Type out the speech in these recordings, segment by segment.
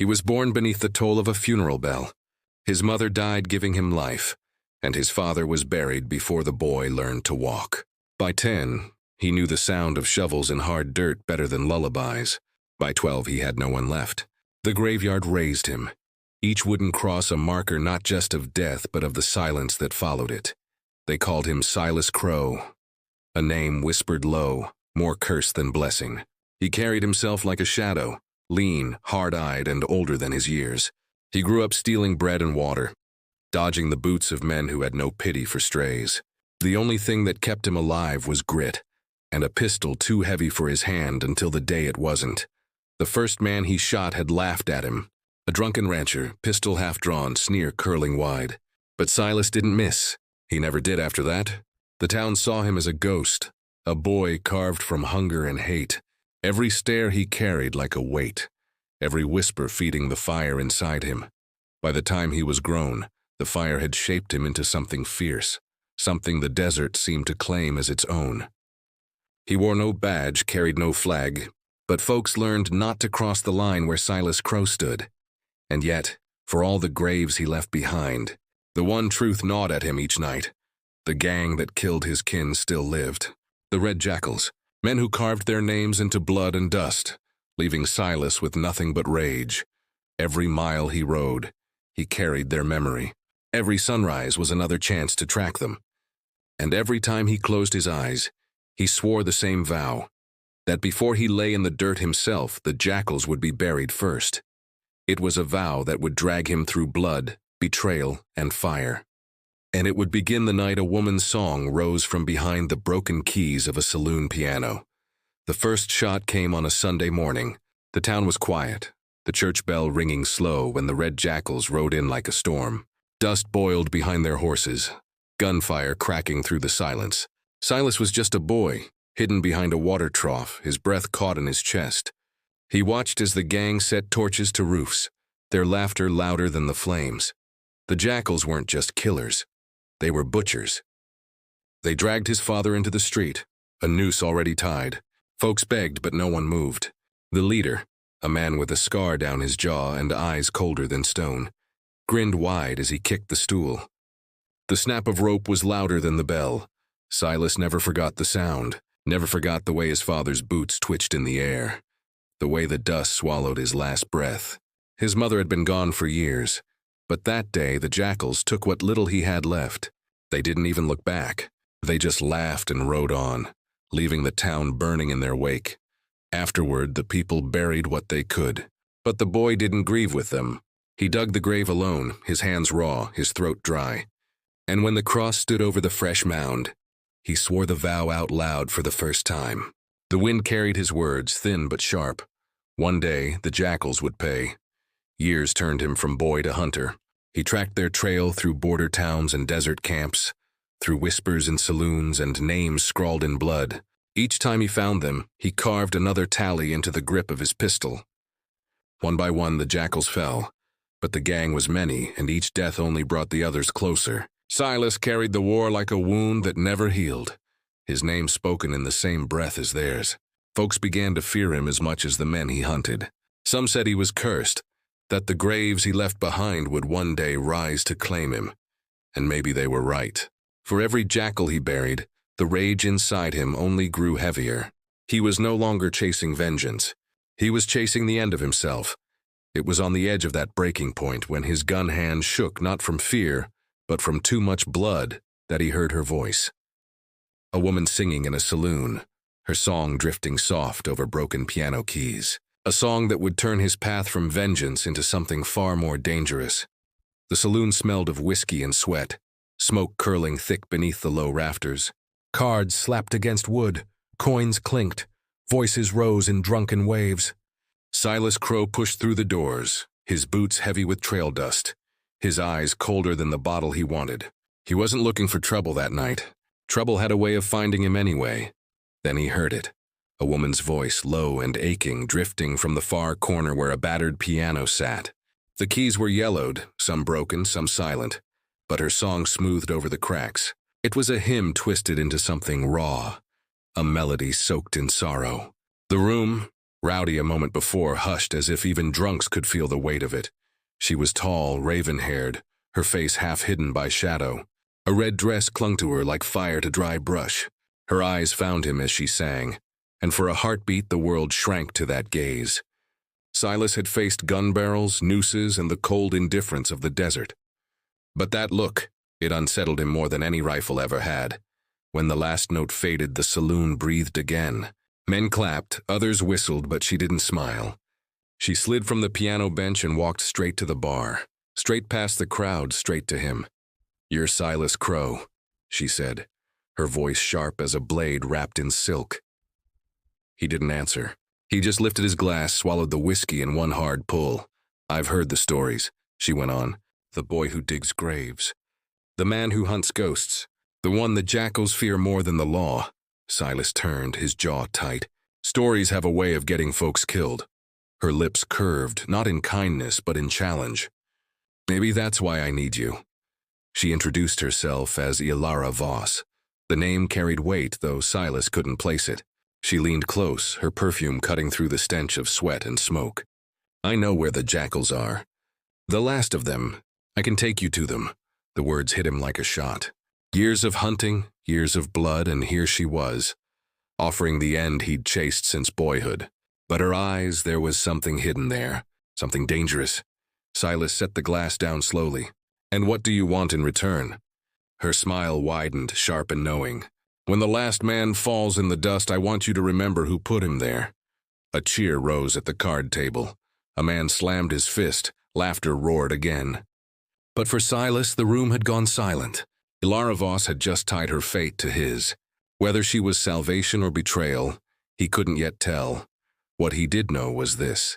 He was born beneath the toll of a funeral bell. His mother died giving him life, and his father was buried before the boy learned to walk. By 10, he knew the sound of shovels in hard dirt better than lullabies. By 12, he had no one left. The graveyard raised him, each wooden cross a marker not just of death but of the silence that followed it. They called him Silas Crow, a name whispered low, more curse than blessing. He carried himself like a shadow, lean, hard-eyed, and older than his years. He grew up stealing bread and water, dodging the boots of men who had no pity for strays. The only thing that kept him alive was grit, and a pistol too heavy for his hand until the day it wasn't. The first man he shot had laughed at him, a drunken rancher, pistol half-drawn, sneer curling wide. But Silas didn't miss. He never did after that. The town saw him as a ghost, a boy carved from hunger and hate. Every stare he carried like a weight, every whisper feeding the fire inside him. By the time he was grown, the fire had shaped him into something fierce, something the desert seemed to claim as its own. He wore no badge, carried no flag, but folks learned not to cross the line where Silas Crow stood. And yet, for all the graves he left behind, the one truth gnawed at him each night. The gang that killed his kin still lived. The Red Jackals, men who carved their names into blood and dust, leaving Silas with nothing but rage. Every mile he rode, he carried their memory. Every sunrise was another chance to track them. And every time he closed his eyes, he swore the same vow, that before he lay in the dirt himself, the jackals would be buried first. It was a vow that would drag him through blood, betrayal, and fire. And it would begin the night a woman's song rose from behind the broken keys of a saloon piano. The first shot came on a Sunday morning. The town was quiet, the church bell ringing slow when the Red Jackals rode in like a storm. Dust boiled behind their horses, gunfire cracking through the silence. Silas was just a boy, hidden behind a water trough, his breath caught in his chest. He watched as the gang set torches to roofs, their laughter louder than the flames. The jackals weren't just killers, they were butchers. They dragged his father into the street, a noose already tied. Folks begged, but no one moved. The leader, a man with a scar down his jaw and eyes colder than stone, grinned wide as he kicked the stool. The snap of rope was louder than the bell. Silas never forgot the sound, never forgot the way his father's boots twitched in the air, the way the dust swallowed his last breath. His mother had been gone for years, but that day the jackals took what little he had left. They didn't even look back. They just laughed and rode on, leaving the town burning in their wake. Afterward, the people buried what they could. But the boy didn't grieve with them. He dug the grave alone, his hands raw, his throat dry. And when the cross stood over the fresh mound, he swore the vow out loud for the first time. The wind carried his words, thin but sharp. One day, the jackals would pay. Years turned him from boy to hunter. He tracked their trail through border towns and desert camps, through whispers in saloons and names scrawled in blood. Each time he found them, he carved another tally into the grip of his pistol. One by one, the jackals fell, but the gang was many, and each death only brought the others closer. Silas carried the war like a wound that never healed, his name spoken in the same breath as theirs. Folks began to fear him as much as the men he hunted. Some said he was cursed, that the graves he left behind would one day rise to claim him. And maybe they were right. For every jackal he buried, the rage inside him only grew heavier. He was no longer chasing vengeance. He was chasing the end of himself. It was on the edge of that breaking point when his gun hand shook not from fear, but from too much blood, that he heard her voice. A woman singing in a saloon, her song drifting soft over broken piano keys. A song that would turn his path from vengeance into something far more dangerous. The saloon smelled of whiskey and sweat, smoke curling thick beneath the low rafters. Cards slapped against wood, coins clinked, voices rose in drunken waves. Silas Crow pushed through the doors, his boots heavy with trail dust, his eyes colder than the bottle he wanted. He wasn't looking for trouble that night. Trouble had a way of finding him anyway. Then he heard it. A woman's voice, low and aching, drifting from the far corner where a battered piano sat. The keys were yellowed, some broken, some silent, but her song smoothed over the cracks. It was a hymn twisted into something raw, a melody soaked in sorrow. The room, Rowdy, a moment before, hushed as if even drunks could feel the weight of it. She was tall, raven-haired, her face half hidden by shadow. A red dress clung to her like fire to dry brush. Her eyes found him as she sang, and for a heartbeat the world shrank to that gaze. Silas had faced gun barrels, nooses, and the cold indifference of the desert. But that look, it unsettled him more than any rifle ever had. When the last note faded, the saloon breathed again. Men clapped, others whistled, but she didn't smile. She slid from the piano bench and walked straight to the bar, straight past the crowd, straight to him. "You're Silas Crow," she said, her voice sharp as a blade wrapped in silk. He didn't answer. He just lifted his glass, swallowed the whiskey in one hard pull. "I've heard the stories," she went on. "The boy who digs graves. The man who hunts ghosts. The one the jackals fear more than the law." Silas turned, his jaw tight. "Stories have a way of getting folks killed." Her lips curved, not in kindness, but in challenge. "Maybe that's why I need you." She introduced herself as Ilara Voss. The name carried weight, though Silas couldn't place it. She leaned close, her perfume cutting through the stench of sweat and smoke. "I know where the jackals are. The last of them. I can take you to them." The words hit him like a shot. Years of hunting, years of blood, and here she was, offering the end he'd chased since boyhood. But her eyes, there was something hidden there, something dangerous. Silas set the glass down slowly. "And what do you want in return?" Her smile widened, sharp and knowing. "When the last man falls in the dust, I want you to remember who put him there." A cheer rose at the card table. A man slammed his fist. Laughter roared again. But for Silas, the room had gone silent. Ilara Voss had just tied her fate to his. Whether she was salvation or betrayal, he couldn't yet tell. What he did know was this.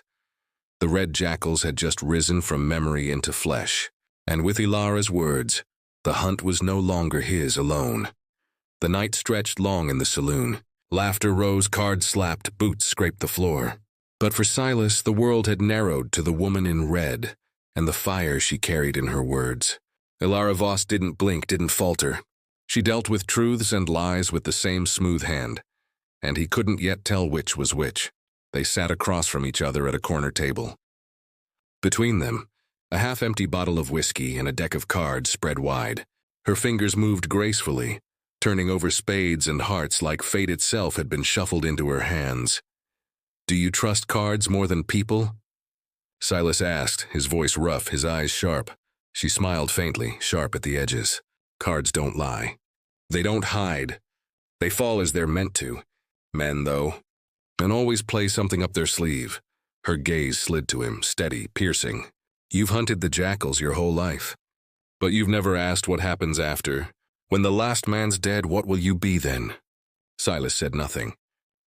The red jackals had just risen from memory into flesh, and with Ilara's words, the hunt was no longer his alone. The night stretched long in the saloon. Laughter rose, cards slapped, boots scraped the floor. But for Silas, the world had narrowed to the woman in red and the fire she carried in her words. Ilara Voss didn't blink, didn't falter. She dealt with truths and lies with the same smooth hand, and he couldn't yet tell which was which. They sat across from each other at a corner table. Between them, a half-empty bottle of whiskey and a deck of cards spread wide. Her fingers moved gracefully, turning over spades and hearts like fate itself had been shuffled into her hands. "Do you trust cards more than people?" Silas asked, his voice rough, his eyes sharp. She smiled faintly, sharp at the edges. "Cards don't lie. They don't hide. They fall as they're meant to. Men, though, and always play something up their sleeve." Her gaze slid to him, steady, piercing. "You've hunted the jackals your whole life. But you've never asked what happens after. When the last man's dead, what will you be then?" Silas said nothing.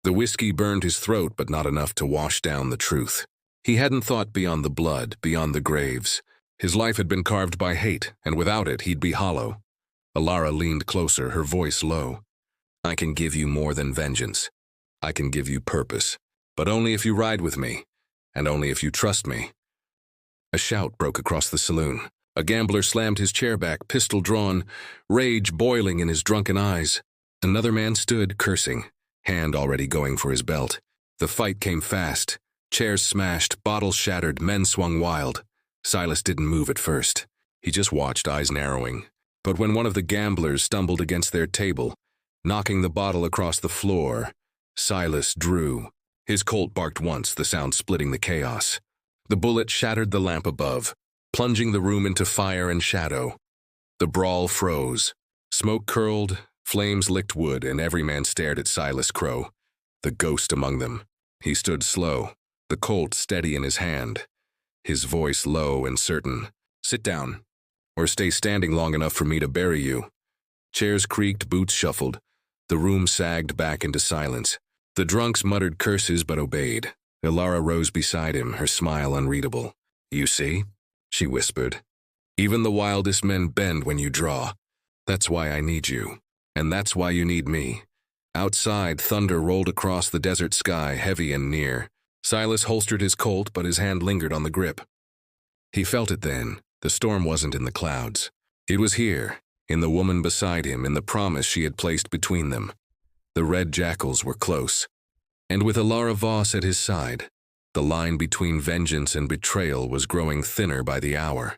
The whiskey burned his throat, but not enough to wash down the truth. He hadn't thought beyond the blood, beyond the graves. His life had been carved by hate, and without it, he'd be hollow. Ilara leaned closer, her voice low. "I can give you more than vengeance. I can give you purpose, but only if you ride with me, and only if you trust me." A shout broke across the saloon. A gambler slammed his chair back, pistol drawn, rage boiling in his drunken eyes. Another man stood, cursing, hand already going for his belt. The fight came fast. Chairs smashed, bottles shattered, men swung wild. Silas didn't move at first. He just watched, eyes narrowing. But when one of the gamblers stumbled against their table, knocking the bottle across the floor, Silas drew. His Colt barked once, the sound splitting the chaos. The bullet shattered the lamp above, plunging the room into fire and shadow. The brawl froze. Smoke curled, flames licked wood, and every man stared at Silas Crow, the ghost among them. He stood slow, the Colt steady in his hand, his voice low and certain. "Sit down, or stay standing long enough for me to bury you." Chairs creaked, boots shuffled. The room sagged back into silence. The drunks muttered curses but obeyed. Ilara rose beside him, her smile unreadable. "You see?" she whispered. "Even the wildest men bend when you draw. That's why I need you, and that's why you need me." Outside, thunder rolled across the desert sky, heavy and near. Silas holstered his Colt, but his hand lingered on the grip. He felt it then. The storm wasn't in the clouds. It was here, in the woman beside him, in the promise she had placed between them. The red jackals were close. And with Alara Voss at his side, the line between vengeance and betrayal was growing thinner by the hour.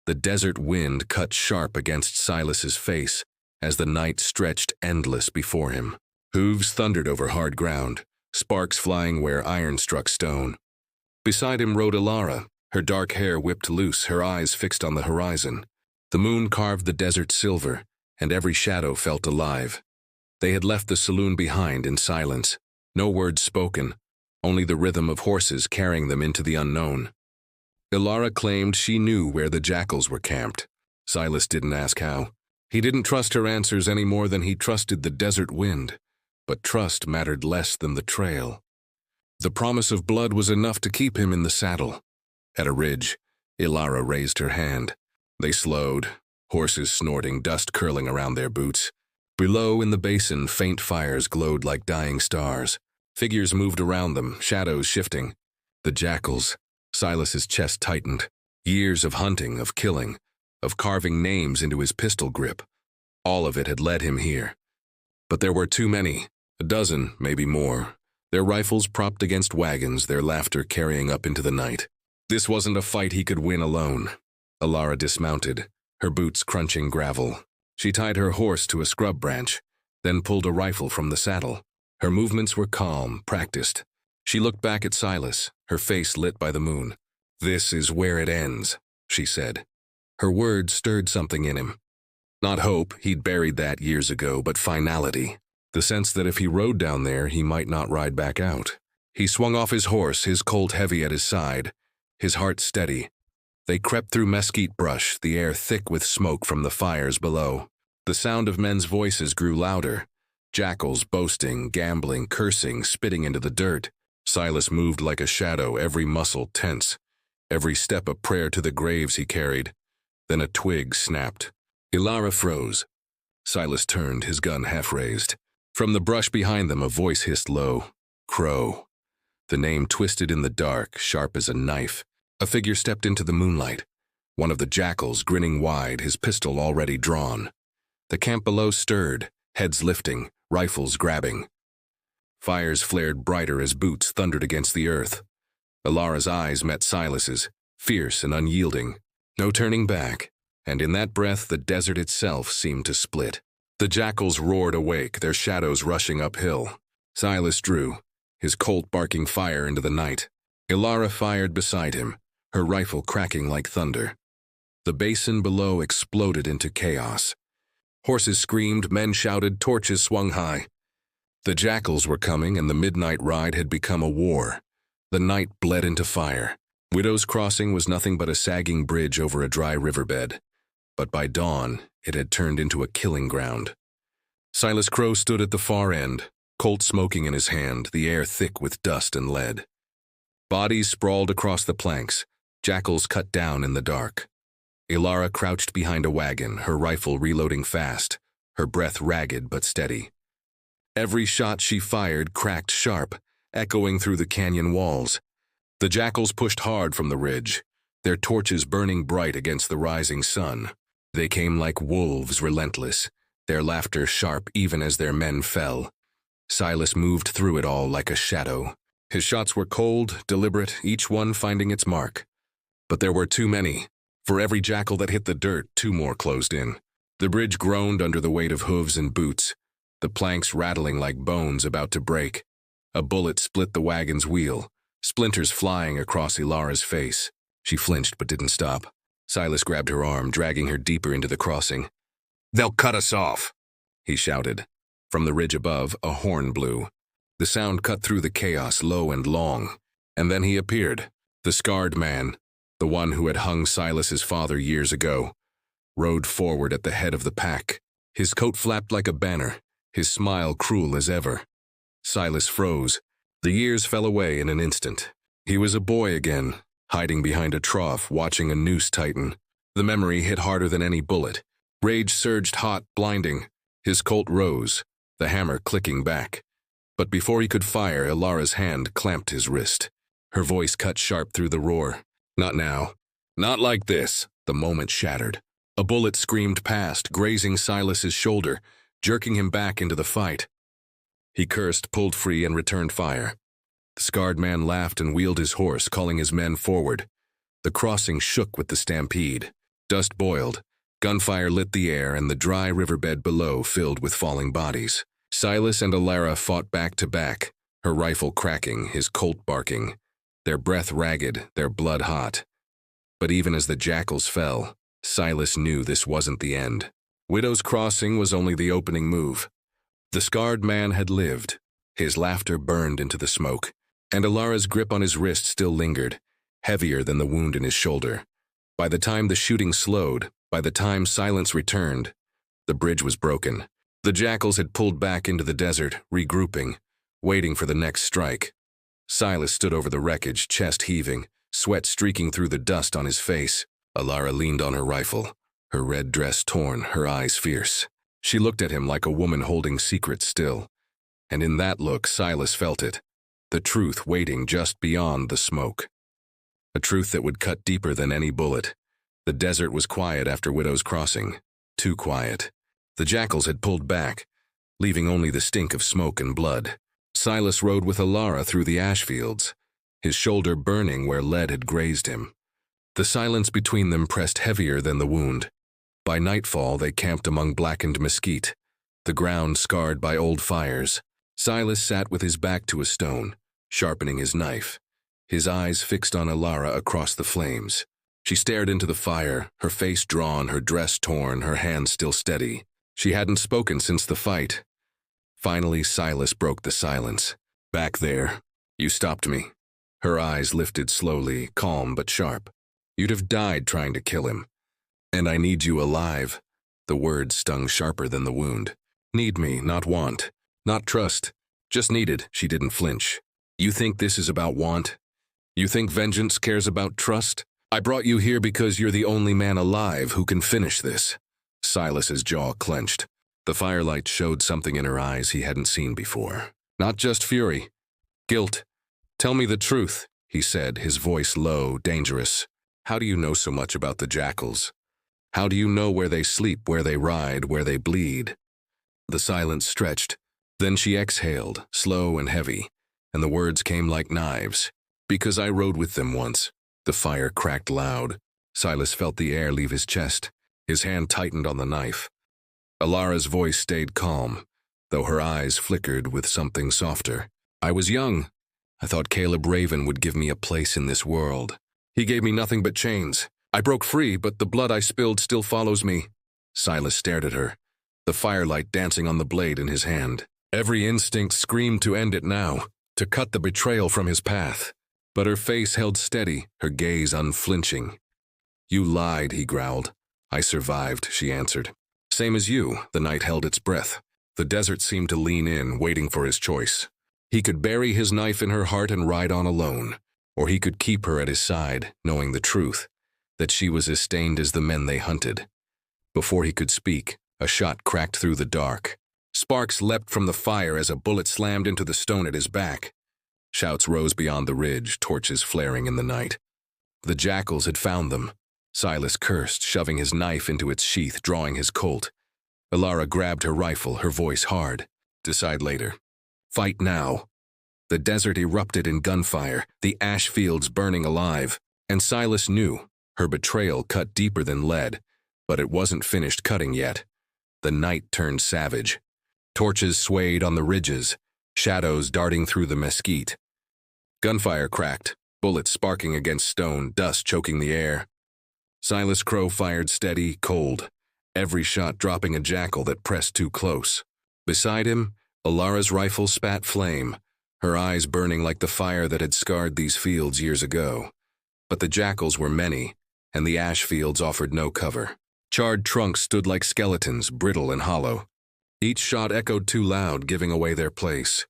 The desert wind cut sharp against Silas's face as the night stretched endless before him. Hooves thundered over hard ground, sparks flying where iron struck stone. Beside him rode Alara, her dark hair whipped loose, her eyes fixed on the horizon. The moon carved the desert silver, and every shadow felt alive. They had left the saloon behind in silence, no words spoken, only the rhythm of horses carrying them into the unknown. Alara claimed she knew where the jackals were camped. Silas didn't ask how. He didn't trust her answers any more than he trusted the desert wind, but trust mattered less than the trail. The promise of blood was enough to keep him in the saddle. At a ridge, Alara raised her hand. They slowed, horses snorting, dust curling around their boots. Below in the basin, faint fires glowed like dying stars. Figures moved around them, shadows shifting. The jackals. Silas's chest tightened. Years of hunting, of killing, of carving names into his pistol grip. All of it had led him here. But there were too many, a dozen, maybe more. Their rifles propped against wagons, their laughter carrying up into the night. This wasn't a fight he could win alone. Alara dismounted, her boots crunching gravel. She tied her horse to a scrub branch, then pulled a rifle from the saddle. Her movements were calm, practiced. She looked back at Silas, her face lit by the moon. "This is where it ends," she said. Her words stirred something in him. Not hope, he'd buried that years ago, but finality. The sense that if he rode down there, he might not ride back out. He swung off his horse, his Colt heavy at his side, his heart steady. They crept through mesquite brush, the air thick with smoke from the fires below. The sound of men's voices grew louder. Jackals boasting, gambling, cursing, spitting into the dirt. Silas moved like a shadow, every muscle tense. Every step a prayer to the graves he carried. Then a twig snapped. Alara froze. Silas turned, his gun half raised. From the brush behind them, a voice hissed low. Crow. The name twisted in the dark, sharp as a knife. A figure stepped into the moonlight. One of the jackals, grinning wide, his pistol already drawn. The camp below stirred, heads lifting, rifles grabbing. Fires flared brighter as boots thundered against the earth. Alara's eyes met Silas's, fierce and unyielding. No turning back, and in that breath the desert itself seemed to split. The jackals roared awake, their shadows rushing uphill. Silas drew, his Colt barking fire into the night. Alara fired beside him, her rifle cracking like thunder. The basin below exploded into chaos. Horses screamed, men shouted, torches swung high. The jackals were coming, and the midnight ride had become a war. The night bled into fire. Widow's Crossing was nothing but a sagging bridge over a dry riverbed. But by dawn, it had turned into a killing ground. Silas Crow stood at the far end, Colt smoking in his hand, the air thick with dust and lead. Bodies sprawled across the planks, jackals cut down in the dark. Alara crouched behind a wagon, her rifle reloading fast, her breath ragged but steady. Every shot she fired cracked sharp, echoing through the canyon walls. The jackals pushed hard from the ridge, their torches burning bright against the rising sun. They came like wolves, relentless, their laughter sharp even as their men fell. Silas moved through it all like a shadow. His shots were cold, deliberate, each one finding its mark. But there were too many. For every jackal that hit the dirt, two more closed in. The bridge groaned under the weight of hooves and boots, the planks rattling like bones about to break. A bullet split the wagon's wheel, splinters flying across Alara's face. She flinched but didn't stop. Silas grabbed her arm, dragging her deeper into the crossing. "They'll cut us off," he shouted. From the ridge above, a horn blew. The sound cut through the chaos, low and long. And then he appeared, the scarred man, the one who had hung Silas's father years ago, rode forward at the head of the pack. His coat flapped like a banner, his smile cruel as ever. Silas froze. The years fell away in an instant. He was a boy again, hiding behind a trough, watching a noose tighten. The memory hit harder than any bullet. Rage surged hot, blinding. His Colt rose, the hammer clicking back. But before he could fire, Alara's hand clamped his wrist. Her voice cut sharp through the roar. "Not now. Not like this." The moment shattered. A bullet screamed past, grazing Silas's shoulder, jerking him back into the fight. He cursed, pulled free, and returned fire. The scarred man laughed and wheeled his horse, calling his men forward. The crossing shook with the stampede. Dust boiled. Gunfire lit the air, and the dry riverbed below filled with falling bodies. Silas and Alara fought back to back, her rifle cracking, his colt barking, their breath ragged, their blood hot. But even as the jackals fell, Silas knew this wasn't the end. Widow's Crossing was only the opening move. The scarred man had lived. His laughter burned into the smoke, and Alara's grip on his wrist still lingered, heavier than the wound in his shoulder. By the time the shooting slowed, by the time silence returned, the bridge was broken. The jackals had pulled back into the desert, regrouping, waiting for the next strike. Silas stood over the wreckage, chest heaving, sweat streaking through the dust on his face. Alara leaned on her rifle, her red dress torn, her eyes fierce. She looked at him like a woman holding secrets still. And in that look, Silas felt it, the truth waiting just beyond the smoke. A truth that would cut deeper than any bullet. The desert was quiet after Widow's Crossing. Too quiet. The jackals had pulled back, leaving only the stink of smoke and blood. Silas rode with Alara through the ash fields, his shoulder burning where lead had grazed him. The silence between them pressed heavier than the wound. By nightfall, they camped among blackened mesquite, the ground scarred by old fires. Silas sat with his back to a stone, sharpening his knife, his eyes fixed on Alara across the flames. She stared into the fire, her face drawn, her dress torn, her hands still steady. She hadn't spoken since the fight. Finally, Silas broke the silence. "Back there, you stopped me." Her eyes lifted slowly, calm but sharp. "You'd have died trying to kill him. And I need you alive." The words stung sharper than the wound. "Need me, not want. Not trust. Just needed." She didn't flinch. "You think this is about want? You think vengeance cares about trust? I brought you here because you're the only man alive who can finish this." Silas's jaw clenched. The firelight showed something in her eyes he hadn't seen before. Not just fury. Guilt. "Tell me the truth," he said, his voice low, dangerous. "How do you know so much about the jackals? How do you know where they sleep, where they ride, where they bleed?" The silence stretched. Then she exhaled, slow and heavy, and the words came like knives. "Because I rode with them once." The fire cracked loud. Silas felt the air leave his chest. His hand tightened on the knife. Alara's voice stayed calm, though her eyes flickered with something softer. "I was young. I thought Caleb Raven would give me a place in this world. He gave me nothing but chains. I broke free, but the blood I spilled still follows me." Silas stared at her, the firelight dancing on the blade in his hand. Every instinct screamed to end it now, to cut the betrayal from his path. But her face held steady, her gaze unflinching. "You lied," he growled. "I survived," she answered. "Same as you." The night held its breath. The desert seemed to lean in, waiting for his choice. He could bury his knife in her heart and ride on alone, or he could keep her at his side, knowing the truth, that she was as stained as the men they hunted. Before he could speak, a shot cracked through the dark. Sparks leapt from the fire as a bullet slammed into the stone at his back. Shouts rose beyond the ridge, torches flaring in the night. The jackals had found them. Silas cursed, shoving his knife into its sheath, drawing his colt. Alara grabbed her rifle, her voice hard. "Decide later. Fight now." The desert erupted in gunfire, the ash fields burning alive, and Silas knew her betrayal cut deeper than lead, but it wasn't finished cutting yet. The night turned savage. Torches swayed on the ridges, shadows darting through the mesquite. Gunfire cracked, bullets sparking against stone, dust choking the air. Silas Crow fired steady, cold, every shot dropping a jackal that pressed too close. Beside him, Alara's rifle spat flame, her eyes burning like the fire that had scarred these fields years ago. But the jackals were many, and the ash fields offered no cover. Charred trunks stood like skeletons, brittle and hollow. Each shot echoed too loud, giving away their place.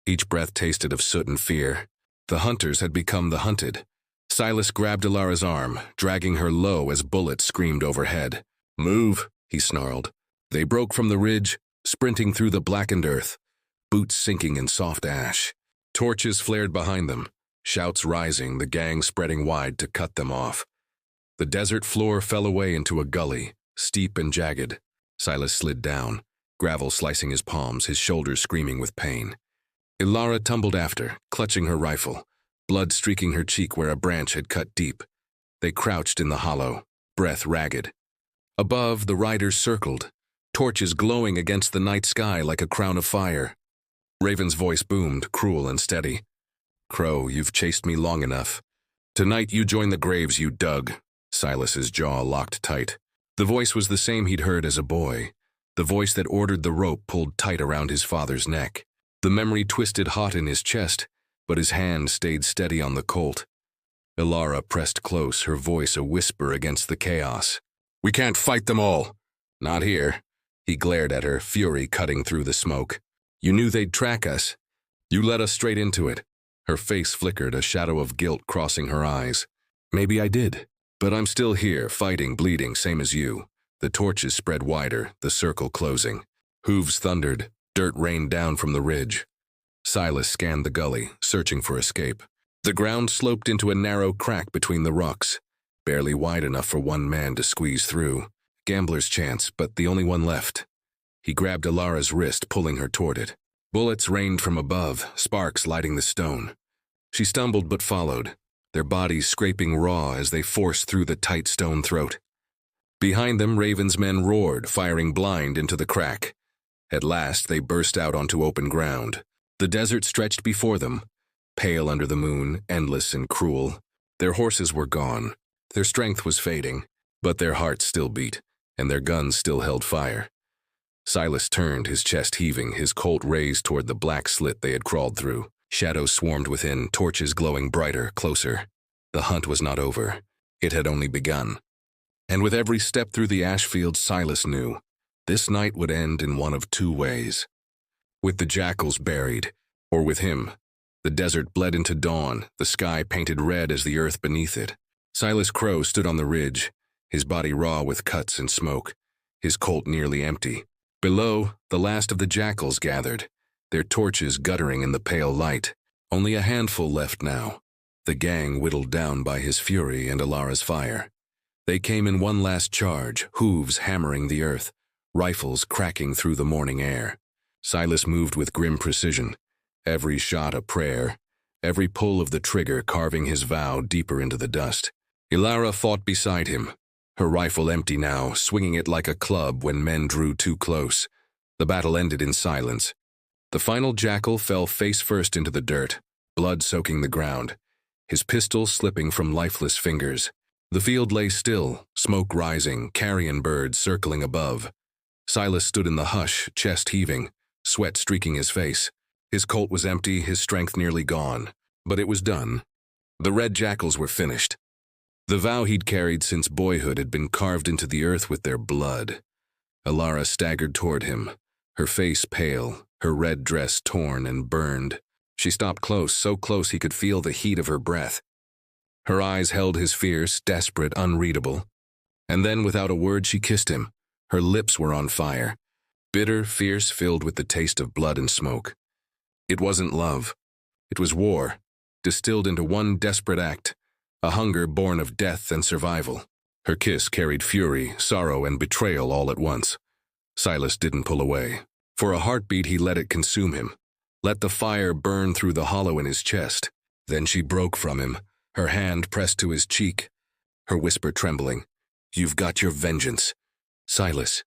Each breath tasted of soot and fear. The hunters had become the hunted. Silas grabbed Alara's arm, dragging her low as bullets screamed overhead. "Move," he snarled. They broke from the ridge, sprinting through the blackened earth, boots sinking in soft ash. Torches flared behind them, shouts rising, the gang spreading wide to cut them off. The desert floor fell away into a gully, steep and jagged. Silas slid down, gravel slicing his palms, his shoulders screaming with pain. Ilara tumbled after, clutching her rifle, blood streaking her cheek where a branch had cut deep. They crouched in the hollow, breath ragged. Above, the riders circled, torches glowing against the night sky like a crown of fire. Raven's voice boomed, cruel and steady. "Crow, you've chased me long enough. Tonight you join the graves you dug." Silas's jaw locked tight. The voice was the same he'd heard as a boy, the voice that ordered the rope pulled tight around his father's neck. The memory twisted hot in his chest, but his hand stayed steady on the Colt. Ilara pressed close, her voice a whisper against the chaos. "We can't fight them all." "Not here." He glared at her, fury cutting through the smoke. "You knew they'd track us. You led us straight into it." Her face flickered, a shadow of guilt crossing her eyes. "Maybe I did, but I'm still here, fighting, bleeding, same as you." The torches spread wider, the circle closing. Hooves thundered, dirt rained down from the ridge. Silas scanned the gully, searching for escape. The ground sloped into a narrow crack between the rocks, barely wide enough for one man to squeeze through. Gambler's chance, but the only one left. He grabbed Ilara's wrist, pulling her toward it. Bullets rained from above, sparks lighting the stone. She stumbled but followed, their bodies scraping raw as they forced through the tight stone throat. Behind them, Raven's men roared, firing blind into the crack. At last, they burst out onto open ground. The desert stretched before them, pale under the moon, endless and cruel. Their horses were gone. Their strength was fading, but their hearts still beat, and their guns still held fire. Silas turned, his chest heaving, his Colt raised toward the black slit they had crawled through. Shadows swarmed within, torches glowing brighter, closer. The hunt was not over. It had only begun. And with every step through the ash fields, Silas knew this night would end in one of two ways. With the jackals buried, or with him. The desert bled into dawn, the sky painted red as the earth beneath it. Silas Crow stood on the ridge, his body raw with cuts and smoke, his Colt nearly empty. Below, the last of the jackals gathered, their torches guttering in the pale light. Only a handful left now, the gang whittled down by his fury and Ilara's fire. They came in one last charge, hooves hammering the earth, rifles cracking through the morning air. Silas moved with grim precision, every shot a prayer, every pull of the trigger carving his vow deeper into the dust. Ilara fought beside him, her rifle empty now, swinging it like a club when men drew too close. The battle ended in silence. The final jackal fell face first into the dirt, blood soaking the ground, his pistol slipping from lifeless fingers. The field lay still, smoke rising, carrion birds circling above. Silas stood in the hush, chest heaving, sweat streaking his face. His Colt was empty, his strength nearly gone. But it was done. The red jackals were finished. The vow he'd carried since boyhood had been carved into the earth with their blood. Ilara staggered toward him, her face pale, her red dress torn and burned. She stopped close, so close he could feel the heat of her breath. Her eyes held his fierce, desperate, unreadable. And then, without a word, she kissed him. Her lips were on fire, bitter, fierce, filled with the taste of blood and smoke. It wasn't love. It was war, distilled into one desperate act, a hunger born of death and survival. Her kiss carried fury, sorrow, and betrayal all at once. Silas didn't pull away. For a heartbeat, he let it consume him, let the fire burn through the hollow in his chest. Then she broke from him, her hand pressed to his cheek, her whisper trembling. "You've got your vengeance, Silas.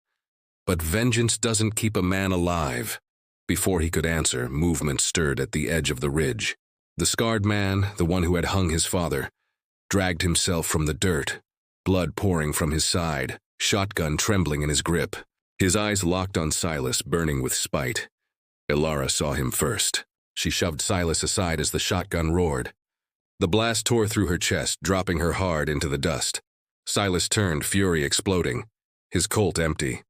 But vengeance doesn't keep a man alive." Before he could answer, movement stirred at the edge of the ridge. The scarred man, the one who had hung his father, dragged himself from the dirt, blood pouring from his side, shotgun trembling in his grip. His eyes locked on Silas, burning with spite. Ilara saw him first. She shoved Silas aside as the shotgun roared. The blast tore through her chest, dropping her hard into the dust. Silas turned, fury exploding, his Colt empty.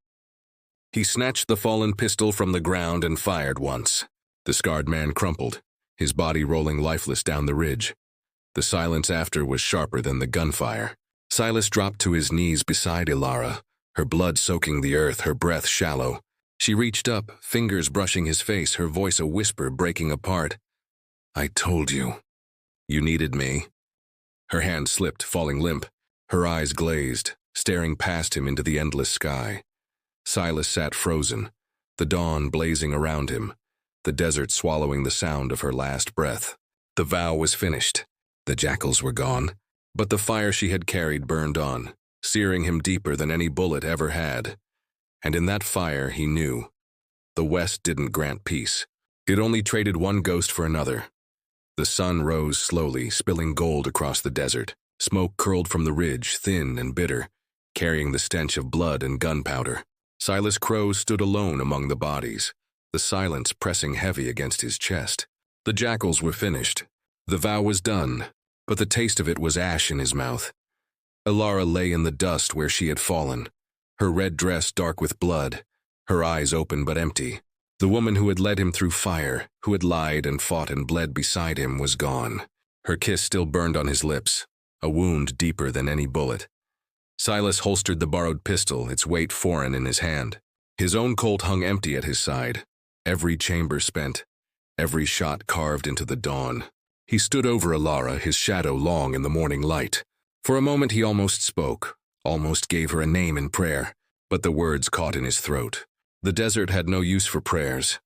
He snatched the fallen pistol from the ground and fired once. The scarred man crumpled, his body rolling lifeless down the ridge. The silence after was sharper than the gunfire. Silas dropped to his knees beside Ilara, her blood soaking the earth, her breath shallow. She reached up, fingers brushing his face, her voice a whisper breaking apart. "I told you. You needed me." Her hand slipped, falling limp, her eyes glazed, staring past him into the endless sky. Silas sat frozen, the dawn blazing around him, the desert swallowing the sound of her last breath. The vow was finished. The jackals were gone, but the fire she had carried burned on, searing him deeper than any bullet ever had. And in that fire, he knew, the West didn't grant peace. It only traded one ghost for another. The sun rose slowly, spilling gold across the desert. Smoke curled from the ridge, thin and bitter, carrying the stench of blood and gunpowder. Silas Crow stood alone among the bodies, the silence pressing heavy against his chest. The jackals were finished. The vow was done, but the taste of it was ash in his mouth. Alara lay in the dust where she had fallen, her red dress dark with blood, her eyes open but empty. The woman who had led him through fire, who had lied and fought and bled beside him, was gone. Her kiss still burned on his lips, a wound deeper than any bullet. Silas holstered the borrowed pistol, its weight foreign in his hand. His own Colt hung empty at his side, every chamber spent, every shot carved into the dawn. He stood over Alara, his shadow long in the morning light. For a moment he almost spoke, almost gave her a name in prayer, but the words caught in his throat. The desert had no use for prayers.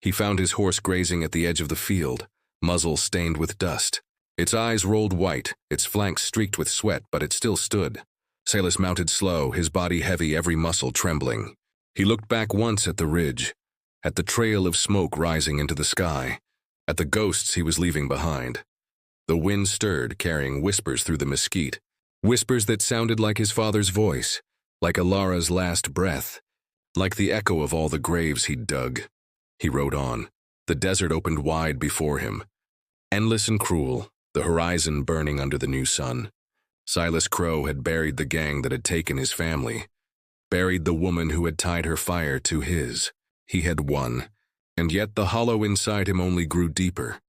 He found his horse grazing at the edge of the field, muzzle stained with dust. Its eyes rolled white, its flanks streaked with sweat, but it still stood. Silas mounted slow, his body heavy, every muscle trembling. He looked back once at the ridge, at the trail of smoke rising into the sky, at the ghosts he was leaving behind. The wind stirred, carrying whispers through the mesquite, whispers that sounded like his father's voice, like Alara's last breath, like the echo of all the graves he'd dug. He rode on. The desert opened wide before him, endless and cruel, the horizon burning under the new sun. Silas Crow had buried the gang that had taken his family, buried the woman who had tied her fire to his. He had won, and yet the hollow inside him only grew deeper.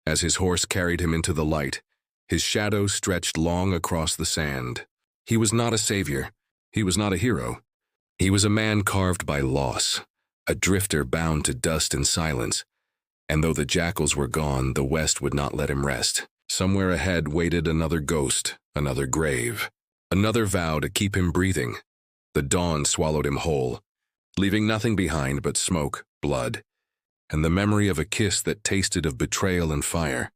As his horse carried him into the light, his shadow stretched long across the sand. He was not a savior. He was not a hero. He was a man carved by loss, a drifter bound to dust and silence. And though the jackals were gone, the West would not let him rest. Somewhere ahead waited another ghost, another grave, another vow to keep him breathing. The dawn swallowed him whole, leaving nothing behind but smoke, blood, and the memory of a kiss that tasted of betrayal and fire.